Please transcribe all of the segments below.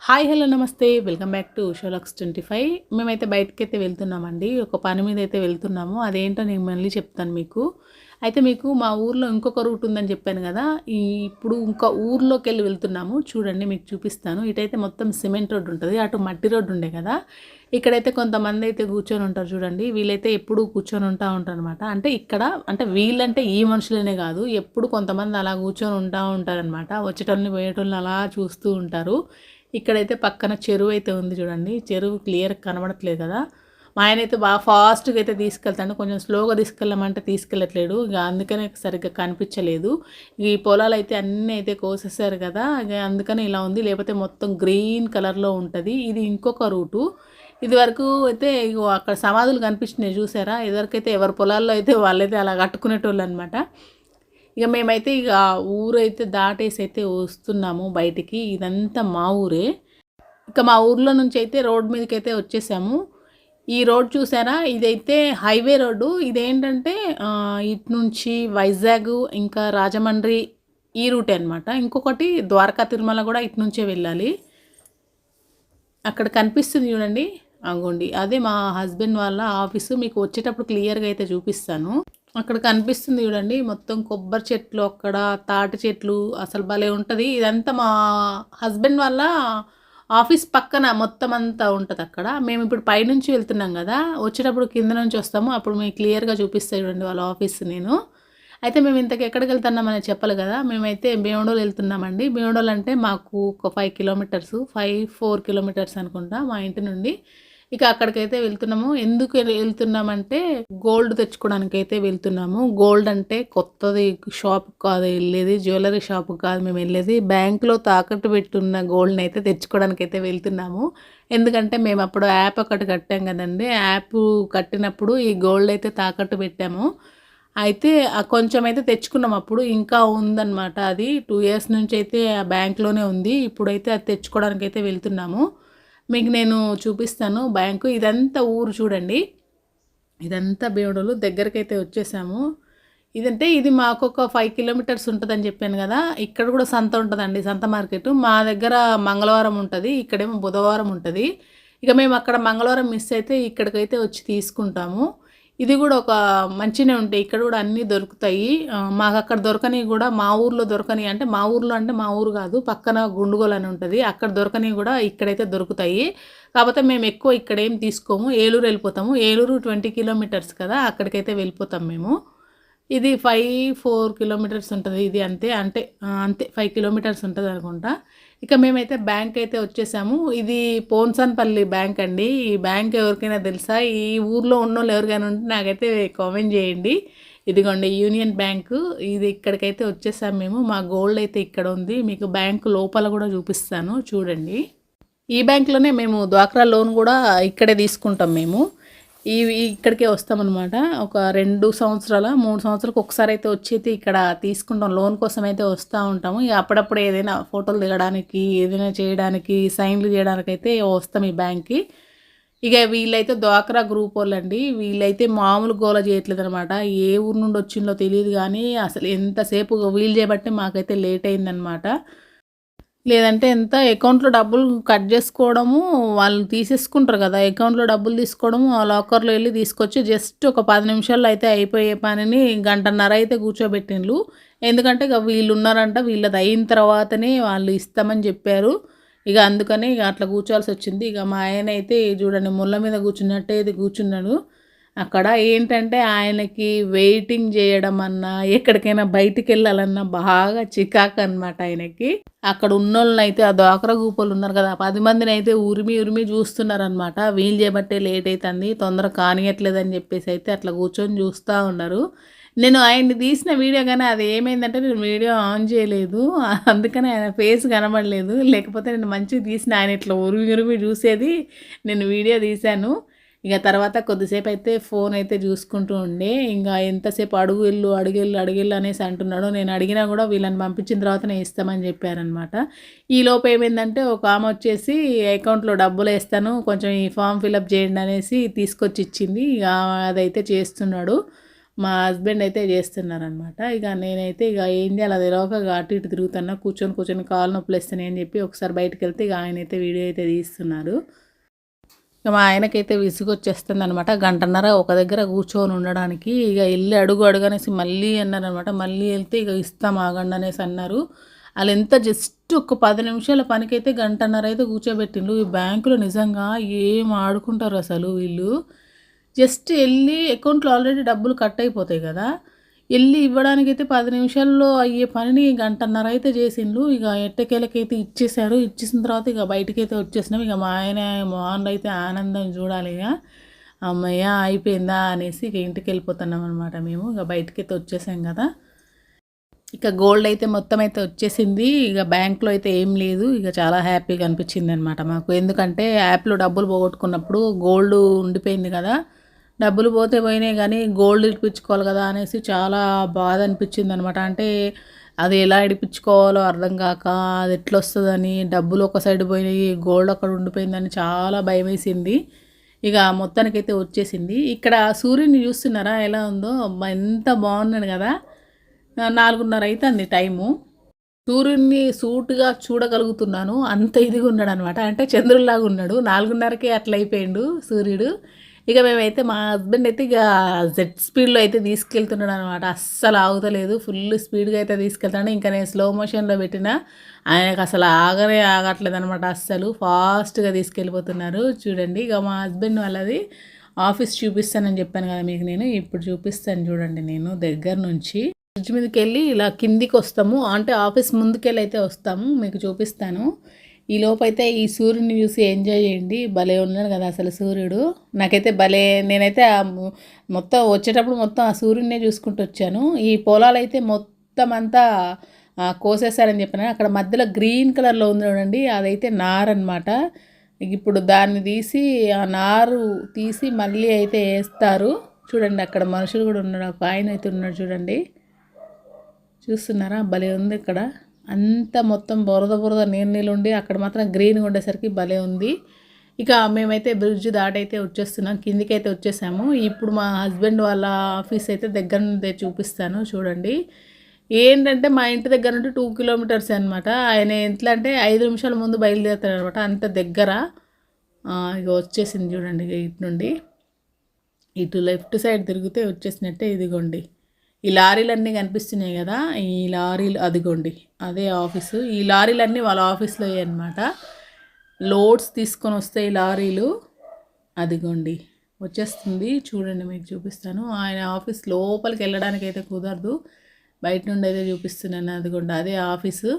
Hi hello నమస్తే welcome back to షోలాక్స్ 25. మేమైతే బయటకైతే వెళ్తున్నామండి. ఒక పని మీద అయితే వెళ్తున్నాము. అదేంటో నేను మళ్ళీ చెప్తాను మీకు. అయితే మీకు మా ఊర్లో ఇంకొక రూట్ ఉందని చెప్పాను కదా. ఇప్పుడు ఇంకా ఊర్లోకి వెళ్తున్నాము. చూడండి మీకు చూపిస్తాను. ఇటైతే మొత్తం సిమెంట్ రోడ్ ఉంటుంది, అటు మట్టి రోడ్డు ఉండే కదా. ఇక్కడైతే కొంతమంది అయితే కూర్చొని ఉంటారు చూడండి. వీళ్ళైతే ఎప్పుడు కూర్చొని ఉంటారు అనమాట. అంటే ఇక్కడ అంటే వీళ్ళంటే ఈ మనుషులనే కాదు, ఎప్పుడు కొంతమంది అలా కూర్చొని ఉంటారనమాట. వచ్చేటోళ్ళని పోయేటోళ్ళని అలా చూస్తూ ఉంటారు. ఇక్కడైతే పక్కన చెరువు అయితే ఉంది చూడండి. చెరువు క్లియర్ కనబడట్లేదు కదా. మా ఆయన అయితే బాగా ఫాస్ట్గా అయితే తీసుకెళ్తాడు, కొంచెం స్లోగా తీసుకెళ్ళమంటే తీసుకెళ్ళట్లేడు. ఇక అందుకనే సరిగ్గా కనిపించలేదు. ఈ పొలాలు అయితే అన్నీ అయితే కోసేసారు కదా, ఇక అందుకని ఇలా ఉంది. లేకపోతే మొత్తం గ్రీన్ కలర్లో ఉంటుంది. ఇది ఇంకొక రూటు. ఇది వరకు అయితే ఇగో అక్కడ సమాధులు కనిపించినాయి చూసారా. ఇదివరకైతే ఎవరి పొలాల్లో అయితే వాళ్ళైతే అలా కట్టుకునేటోళ్ళు అనమాట. ఇక మేమైతే ఇక ఊరైతే దాటేసి అయితే వస్తున్నాము బయటికి. ఇదంతా మా ఊరే. ఇక మా ఊర్లో నుంచి అయితే రోడ్ మీదకి అయితే వచ్చేసాము. ఈ రోడ్ చూసారా, ఇదైతే హైవే రోడ్డు. ఇదేంటంటే ఇటు నుంచి వైజాగ్ ఇంకా రాజమండ్రి ఈ రూటే అనమాట. ఇంకొకటి ద్వారకా తిరుమల కూడా ఇటు నుంచే వెళ్ళాలి. అక్కడ కనిపిస్తుంది చూడండి, అంగోండి అదే మా హస్బెండ్ వాళ్ళ ఆఫీసు. మీకు వచ్చేటప్పుడు క్లియర్గా అయితే చూపిస్తాను. అక్కడ కనిపిస్తుంది చూడండి, మొత్తం కొబ్బరి చెట్లు, అక్కడ తాటి చెట్లు, అసలు భలే ఉంటుంది. ఇదంతా మా హస్బెండ్ వాళ్ళ ఆఫీస్ పక్కన మొత్తం అంతా ఉంటుంది అక్కడ. మేము ఇప్పుడు పైనుంచి వెళ్తున్నాం కదా, వచ్చేటప్పుడు కింద నుంచి వస్తాము, అప్పుడు మీకు క్లియర్గా చూపిస్తాయి చూడండి వాళ్ళ ఆఫీస్. అయితే మేము ఇంతకు ఎక్కడికి వెళ్తున్నామని చెప్పాలి కదా. మేమైతే భీమడోలు వెళ్తున్నామండి. భీమడోలు అంటే మాకు ఒక 5 కిలోమీటర్స్, 4 కిలోమీటర్స్ అనుకుంటా మా ఇంటి నుండి. ఇక అక్కడికైతే వెళ్తున్నాము. ఎందుకు వెళ్తున్నామంటే గోల్డ్ తెచ్చుకోవడానికి అయితే వెళ్తున్నాము. గోల్డ్ అంటే కొత్తది షాప్ కాదు వెళ్ళేది, జ్యువెలరీ షాప్ కాదు మేము వెళ్ళేది, బ్యాంకులో తాకట్టు పెట్టున్న గోల్డ్ని అయితే తెచ్చుకోవడానికి అయితే వెళ్తున్నాము. ఎందుకంటే మేము అప్పుడు యాప్ ఒకటి కట్టాం కదండి. యాప్ కట్టినప్పుడు ఈ గోల్డ్ అయితే తాకట్టు పెట్టాము. అయితే కొంచెం అయితే తెచ్చుకున్నాం, అప్పుడు ఇంకా ఉందన్నమాట. అది 2 ఇయర్స్ నుంచి అయితే ఆ బ్యాంక్లోనే ఉంది. ఇప్పుడైతే అది తెచ్చుకోవడానికి అయితే వెళ్తున్నాము. మీకు నేను చూపిస్తాను బ్యాంకు. ఇదంతా ఊరు చూడండి, ఇదంతా భీమడోలు. దగ్గరికి అయితే వచ్చేసాము. ఇది మాకు ఒక 5 కిలోమీటర్స్ ఉంటుందని చెప్పాను కదా. ఇక్కడ కూడా సంత ఉంటుందండి, సంత మార్కెట్. మా దగ్గర మంగళవారం ఉంటుంది, ఇక్కడేమో బుధవారం ఉంటుంది. ఇక మేము అక్కడ మంగళవారం మిస్ అయితే ఇక్కడికైతే వచ్చి తీసుకుంటాము. ఇది కూడా ఒక మంచిగానే ఉంటాయి, ఇక్కడ కూడా అన్నీ దొరుకుతాయి. మాకు అక్కడ దొరకని కూడా మా ఊర్లో దొరకని, అంటే మా ఊర్లో అంటే మా ఊరు కాదు, పక్కన గుండుగోలు అని ఉంటుంది, అక్కడ దొరకని కూడా ఇక్కడైతే దొరుకుతాయి. కాకపోతే మేము ఎక్కువ ఇక్కడ ఏం తీసుకోము, ఏలూరు వెళ్ళిపోతాము. ఏలూరు 20 కిలోమీటర్స్ కదా, అక్కడికైతే వెళ్ళిపోతాం మేము. ఇది 4 కిలోమీటర్స్ ఉంటుంది. ఇది అంతే 5 కిలోమీటర్స్ ఉంటుంది అనుకుంటా. ఇక మేమైతే బ్యాంక్ అయితే వచ్చేసాము. ఇది పోన్సన్పల్లి బ్యాంక్ అండి. ఈ బ్యాంక్ ఎవరికైనా తెలుసా, ఈ ఊర్లో ఉన్నోళ్ళు ఎవరికైనా ఉంటే నాకైతే కామెంట్ చేయండి. ఇదిగోండి యూనియన్ బ్యాంకు. ఇది ఇక్కడికైతే వచ్చేసాము మేము. మా గోల్డ్ అయితే ఇక్కడ ఉంది. మీకు బ్యాంకు లోపల కూడా చూపిస్తాను చూడండి. ఈ బ్యాంకులోనే మేము డ్వాక్రా లోన్ కూడా ఇక్కడే తీసుకుంటాం మేము. ఇక్కడికే వస్తామన్నమాట. ఒక 2 సంవత్సరాల 3 సంవత్సరాలకు ఒకసారి అయితే వచ్చి అయితే ఇక్కడ తీసుకుంటాం. లోన్ కోసం అయితే వస్తూ ఉంటాము. ఇక అప్పుడప్పుడు ఏదైనా ఫోటోలు దిగడానికి, ఏదైనా చేయడానికి, సైన్లు చేయడానికి అయితే వస్తాం ఈ బ్యాంక్కి. ఇక వీళ్ళైతే డ్వాక్రా గ్రూప్ వాళ్ళండి. వీళ్ళైతే మామూలు గోల చేయట్లేదు అనమాట. ఏ ఊరు నుండి వచ్చిందో తెలియదు కానీ అసలు ఎంతసేపు వీలు చేయబట్టి మాకైతే లేట్ అయిందనమాట. లేదంటే ఎంత అకౌంట్లో డబ్బులు కట్ చేసుకోవడము, వాళ్ళు తీసేసుకుంటారు కదా, అకౌంట్లో డబ్బులు తీసుకోవడము, ఆ లాకర్లో వెళ్ళి తీసుకొచ్చి జస్ట్ ఒక 10 నిమిషాల్లో అయితే అయిపోయే పనిని 1.5 గంట అయితే కూర్చోబెట్టిండ్రు. ఎందుకంటే ఇక వీళ్ళు ఉన్నారంట, వీళ్ళది అయిన తర్వాతనే వాళ్ళు ఇస్తామని చెప్పారు. ఇక అందుకని ఇక అట్లా కూర్చోవాల్సి వచ్చింది. ఇక మా ఆయన అయితే చూడండి ముళ్ళ మీద కూర్చున్నట్టే ఇది కూర్చున్నాడు. అక్కడ ఏంటంటే ఆయనకి వెయిటింగ్ చేయడం అన్నా, ఎక్కడికైనా బయటికి వెళ్ళాలన్నా బాగా చికాకు అనమాట ఆయనకి. అక్కడ ఉన్నోళ్ళని అయితే, ఆ డ్వాక్రా గ్రూపులు ఉన్నారు కదా, 10 మందిని అయితే ఉరిమి చూస్తున్నారనమాట. వీలు చేయబట్టే లేట్ అవుతుంది, తొందర కానియట్లేదని చెప్పేసి అయితే అట్లా కూర్చొని చూస్తూ ఉన్నారు. నేను ఆయన్ని తీసిన వీడియో కానీ అది ఏమైందంటే నేను వీడియో ఆన్ చేయలేదు, అందుకని ఆయన ఫేస్ కనబడలేదు. లేకపోతే నేను మంచిగా తీసిన, ఆయన ఇట్లా ఉరిమి చూసేది నేను వీడియో తీశాను. ఇక తర్వాత కొద్దిసేపు అయితే ఫోన్ అయితే చూసుకుంటూ ఉండే. ఇంకా ఎంతసేపు అడుగెళ్ళు అనేసి అంటున్నాడు. నేను అడిగినా కూడా వీళ్ళని పంపించిన తర్వాత నేను ఇస్తామని చెప్పారనమాట. ఈలోపు ఏమైందంటే ఒక ఆమె వచ్చేసి అకౌంట్లో డబ్బులు వేస్తాను, కొంచెం ఈ ఫామ్ ఫిలప్ చేయండి అనేసి తీసుకొచ్చి ఇచ్చింది. ఇక అదైతే చేస్తున్నాడు. మా హస్బెండ్ అయితే చేస్తున్నారనమాట. ఇక నేనైతే ఇక ఏం చేయాలి అది తెలియక ఇక అటు ఇటు తిరుగుతున్నా, కూర్చొని కాళ్ళు నొప్పులు వేస్తున్నాయి అని చెప్పి ఒకసారి బయటకు వెళ్తే ఇక ఆయనైతే వీడియో అయితే తీస్తున్నారు. ఇక మా ఆయనకైతే విసుగొచ్చేస్తుంది అనమాట. గంటన్నర ఒక దగ్గర కూర్చొని ఉండడానికి ఇక వెళ్ళి అడుగనేసి మళ్ళీ అన్నారనమాట. మళ్ళీ వెళ్తే ఇక ఇస్తాం ఆగండి అనేసి అన్నారు. వాళ్ళు ఎంత జస్ట్ ఒక 10 నిమిషాల పనికైతే గంటన్నర అయితే కూర్చోబెట్టిండ్రు. ఈ బ్యాంకులో నిజంగా ఏం ఆడుకుంటారు అసలు వీళ్ళు. జస్ట్ వెళ్ళి అకౌంట్లో ఆల్రెడీ డబ్బులు కట్ అయిపోతాయి కదా, వెళ్ళి ఇవ్వడానికైతే 10 నిమిషాల్లో అయ్యే పనిని గంటన్నర అయితే చేసిండ్రు. ఇక ఎట్టకేలకైతే ఇచ్చేసారు. ఇచ్చేసిన తర్వాత ఇక బయటకైతే వచ్చేసినాం. ఇక మా ఆయన మొహంలో అయితే ఆనందం చూడాలి. ఇక అమ్మయ్య అయిపోయిందా అనేసి ఇక ఇంటికి వెళ్ళిపోతున్నాం అనమాట మేము. ఇక బయటకైతే వచ్చేసాం కదా. ఇక గోల్డ్ అయితే మొత్తం అయితే వచ్చేసింది. ఇక బ్యాంక్లో అయితే ఏం లేదు. ఇక చాలా హ్యాపీగా అనిపించింది అనమాట మాకు. ఎందుకంటే యాప్లో డబ్బులు పోగొట్టుకున్నప్పుడు గోల్డ్ ఉండిపోయింది కదా, డబ్బులు పోతే పోయినాయి కానీ గోల్డ్ ఇడిపించుకోవాలి కదా అనేసి చాలా బాధ అనిపించింది అనమాట. అంటే అది ఎలా ఇడిపించుకోవాలో అర్థం కాక, అది ఎట్లా వస్తుందని, డబ్బులు ఒక సైడ్ పోయినాయి, గోల్డ్ అక్కడ ఉండిపోయిందని చాలా భయం వేసింది. ఇక మొత్తానికైతే వచ్చేసింది. ఇక్కడ సూర్యుని చూస్తున్నారా ఎలా ఉందో, ఎంత బాగున్నాడు కదా. 4:30 అవుతుంది టైము. సూర్యుడిని సూటుగా చూడగలుగుతున్నాను, అంత ఇదిగా ఉన్నాడు అనమాట. అంటే చంద్రుల్లాగా ఉన్నాడు. 4:30కే అట్లా అయిపోయిండు సూర్యుడు. ఇక మేమైతే మా హస్బెండ్ అయితే ఇక జెడ్ స్పీడ్లో అయితే తీసుకెళ్తున్నాడు అనమాట. అస్సలు ఆగుతలేదు, ఫుల్ స్పీడ్గా అయితే తీసుకెళ్తాడు. ఇంకా నేను స్లో మోషన్లో పెట్టిన ఆయనకు అసలు ఆగట్లేదు అనమాట. అస్సలు ఫాస్ట్గా తీసుకెళ్ళిపోతున్నారు. చూడండి ఇక మా హస్బెండ్ వాళ్ళది ఆఫీస్ చూపిస్తానని చెప్పాను కదా మీకు, నేను ఇప్పుడు చూపిస్తాను చూడండి. నేను దగ్గర నుంచి బ్రిడ్జ్ మీదకి వెళ్ళి ఇలా కిందికి వస్తాము, అంటే ఆఫీస్ ముందుకెళ్ళి అయితే వస్తాము, మీకు చూపిస్తాను. ఈ లోపైతే ఈ సూర్యుని చూసి ఎంజాయ్ చేయండి. భలే ఉన్నాడు కదా అసలు సూర్యుడు. నాకైతే భలే, నేనైతే మొత్తం వచ్చేటప్పుడు మొత్తం ఆ సూర్యుడినే చూసుకుంటూ వచ్చాను. ఈ పొలాలు అయితే మొత్తం అంతా కోసేసారని చెప్పాను. అక్కడ మధ్యలో గ్రీన్ కలర్లో ఉంది చూడండి, అదైతే నారు అనమాట. ఇప్పుడు దాన్ని తీసి ఆ నారు తీసి మళ్ళీ అయితే వేస్తారు. చూడండి అక్కడ మనుషులు కూడా ఉన్నాడు, ఒక ఆయన అయితే ఉన్నాడు చూడండి, చూస్తున్నారా భలే ఉంది. ఇక్కడ అంతా మొత్తం బురద నీళ్ళు ఉండి అక్కడ మాత్రం గ్రీన్గా ఉండేసరికి భలే ఉంది. ఇక మేమైతే బ్రిడ్జ్ దాటైతే వచ్చేస్తున్నాం, కిందికి అయితే వచ్చేసాము. ఇప్పుడు మా హస్బెండ్ వాళ్ళ ఆఫీస్ అయితే దగ్గర నుండి చూపిస్తాను చూడండి. ఏంటంటే మా ఇంటి దగ్గర నుండి 2 కిలోమీటర్స్ అనమాట. ఆయన ఎట్లా అంటే 5 నిమిషాల ముందు బయలుదేరుతాడు అనమాట, అంత దగ్గర. ఇక వచ్చేసింది చూడండి. ఇటు నుండి ఇటు లెఫ్ట్ సైడ్ తిరిగితే వచ్చేసినట్టే. ఇదిగోండి ఈ లారీలన్నీ కనిపిస్తున్నాయి కదా, ఈ లారీలు అదిగోండి అదే ఆఫీసు. ఈ లారీలన్నీ వాళ్ళ ఆఫీస్లో అనమాట. లోడ్స్ తీసుకొని వస్తాయి లారీలు. అదిగోండి వచ్చేస్తుంది చూడండి, మీకు చూపిస్తాను. ఆయన ఆఫీస్ లోపలికి వెళ్ళడానికి అయితే కుదరదు, బయట నుండి అయితే చూపిస్తున్నాను. అదిగోండి అదే ఆఫీసు.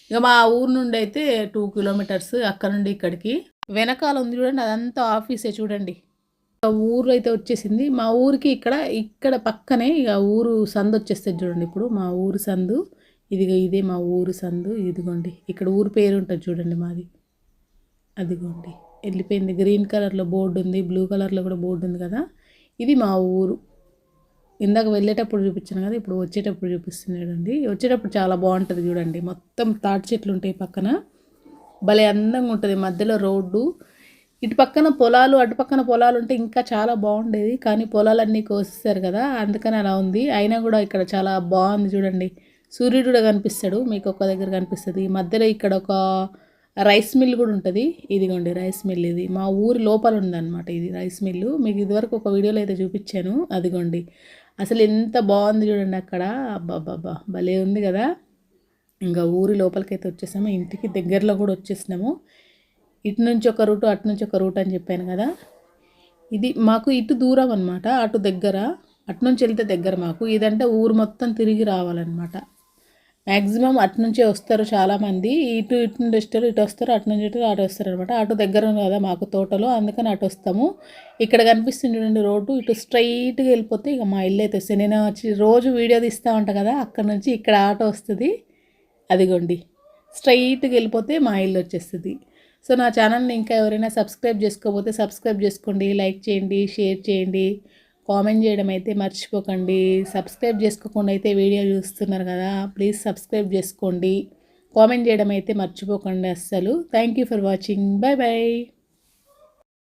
ఇక మా ఊరు నుండి అయితే 2 కిలోమీటర్స్, అక్కడ నుండి ఇక్కడికి. వెనకాల ఉంది చూడండి, అదంతా ఆఫీసే చూడండి. ఊరు అయితే వచ్చేసింది. మా ఊరికి ఇక్కడ పక్కనే ఇక ఊరు సందు వచ్చేస్తుంది చూడండి. ఇప్పుడు మా ఊరు సందు ఇదే మా ఊరు సందు. ఇదిగోండి ఇక్కడ ఊరు పేరు ఉంటుంది చూడండి మాది. అదిగోండి వెళ్ళిపోయింది. గ్రీన్ కలర్లో బోర్డు ఉంది, బ్లూ కలర్లో కూడా బోర్డు ఉంది కదా, ఇది మా ఊరు. ఇందాక వెళ్ళేటప్పుడు చూపించాను కదా, ఇప్పుడు వచ్చేటప్పుడు చూపిస్తున్నాడండి. వచ్చేటప్పుడు చాలా బాగుంటుంది చూడండి, మొత్తం తాటి చెట్లు ఉంటాయి పక్కన, భలే అందంగా ఉంటుంది. మధ్యలో రోడ్డు, ఇటు పక్కన పొలాలు, అటు పక్కన పొలాలు ఉంటే ఇంకా చాలా బాగుండేది. కానీ పొలాలన్నీ కోసేస్తారు కదా, అందుకని అలా ఉంది. అయినా కూడా ఇక్కడ చాలా బాగుంది చూడండి. సూర్యుడు కూడా కనిపిస్తాడు మీకు, ఒక దగ్గర కనిపిస్తుంది. మధ్యలో ఇక్కడ ఒక రైస్ మిల్ కూడా ఉంటుంది. ఇదిగోండి రైస్ మిల్, ఇది మా ఊరి లోపల ఉందన్నమాట ఇది రైస్ మిల్లు. మీకు ఇదివరకు ఒక వీడియోలో అయితే చూపించాను. అదిగోండి అసలు ఎంత బాగుంది చూడండి అక్కడ. అబ్బాబ్బాబ్బా భలే ఉంది కదా. ఇంకా ఊరి లోపలికైతే వచ్చేసాము, ఇంటికి దగ్గరలో కూడా వచ్చేసినాము. ఇటు నుంచి ఒక రూటు, అటు నుంచి ఒక రూట్ అని చెప్పాను కదా. ఇది మాకు ఇటు దూరం అనమాట, అటు దగ్గర, అటు నుంచి వెళ్తే దగ్గర మాకు. ఇదంటే ఊరు మొత్తం తిరిగి రావాలన్నమాట. మ్యాక్సిమం అటు నుంచే వస్తారు చాలామంది. ఇటు నుండి వస్తారు, ఇటు వస్తారు, అటు నుంచి ఇటు అటు వస్తారు అనమాట. అటు దగ్గర ఉంది కదా మాకు తోటలో, అందుకని అటు వస్తాము. ఇక్కడ కనిపిస్తుంది చూడండి రోడ్డు, ఇటు స్ట్రైట్గా వెళ్ళిపోతే ఇక మా ఇల్లు అయితే వస్తుంది. నేను వచ్చి రోజు వీడియో తీస్తూ ఉంటాను కదా, అక్కడ నుంచి ఇక్కడ ఆటో వస్తుంది. అదిగోండి స్ట్రైట్గా వెళ్ళిపోతే మా ఇల్లు వచ్చేస్తుంది. సో నా ఛానల్ని ఇంకా ఎవరైనా సబ్స్క్రైబ్ చేసుకోకపోతే సబ్స్క్రైబ్ చేసుకోండి, లైక్ చేయండి, షేర్ చేయండి, కామెంట్ చేయడం అయితే మర్చిపోకండి. సబ్స్క్రైబ్ చేసుకోకుండా అయితే వీడియో చూస్తున్నారు కదా, ప్లీజ్ సబ్స్క్రైబ్ చేసుకోండి, కామెంట్ చేయడం అయితే మర్చిపోకండి అస్సలు. Thank you for watching. Bye bye.